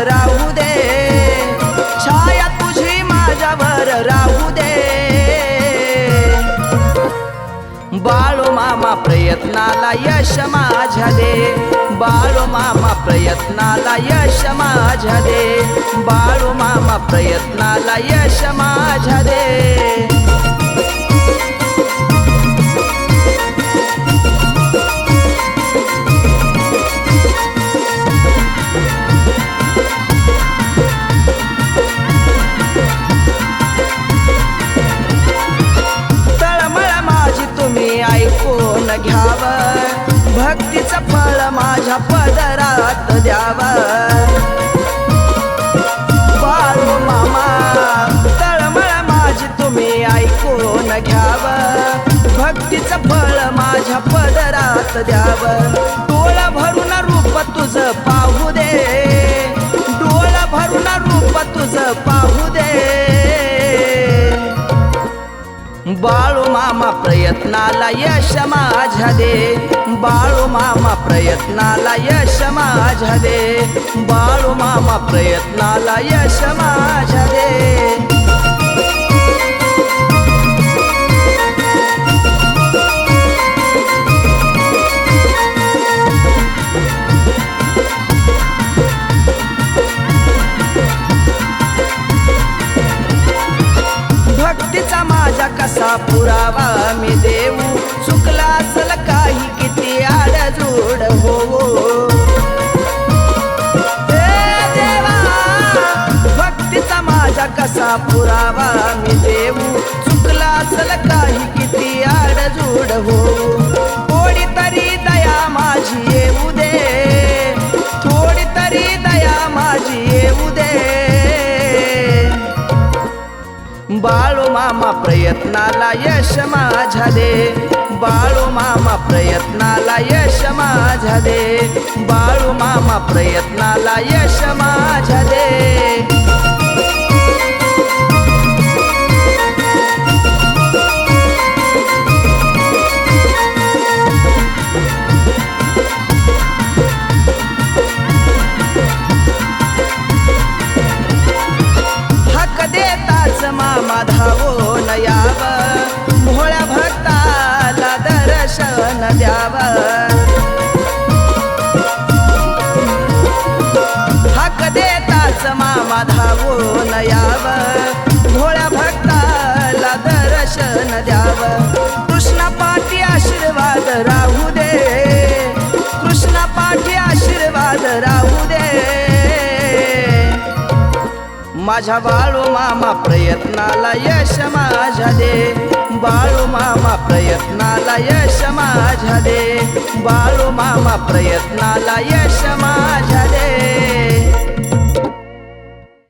राहू दे, छाया तुझी माझ्यावर राहू दे. बाळू मामा प्रयत्नाला यश माझ्या दे, बाळू मामा प्रयत्नाला यश माझ्या दे, बाळू मामा प्रयत्नाला यश माझ्या दे. ऐकून घ्याव, भक्तीचं फळ माझ्या पदरात द्याव. बाळू मामा तळमळ माझी तुम्ही ऐकून घ्याव, भक्तीचं फळ माझ्या पदरात द्याव. डोळा भरून रूप तुझं पाहू दे, डोळा भरून रूप तुझं पाहू दे. बाळू मामा प्रयत्नाला यश माझ्या दे, बाळू मामा प्रयत्नाला यश माझ्या दे, बाळू मामा प्रयत्नाला यश माझ्या दे. भक्तीचा माझा कसा पुरावा मी देऊ, चुकला असल काही किती आडजोड होवो. देवा भक्तीचा माझा कसा पुरावा मी देऊ, चुकला असल काही किती आडजोड होवो. थोडी तरी दया माझी येऊ दे, थोडी तरी दया माझी येऊ दे. बाळू मामा प्रयत्नाला यश माझ्या दे, बाळू मामा प्रयत्नाला यश माझ्या दे, बाळू मामा प्रयत्नाला यश माझ्या दे. मामा धावून याव, भोळ्या भक्ताला दर्शन द्याव. हाक देताच मामा धावून याव, भोळ्या भक्ताला दर्शन द्याव. कृष्णा पाठी आशीर्वाद राहू दे, कृष्णा पाठी आशीर्वाद राहू दे. माझ्या बाळू मामा प्रयत्नाला यश माझ्या दे, बाळू मामा प्रयत्नाला यश माझ्या दे, बाळू मामा प्रयत्नाला यश माझ्या दे.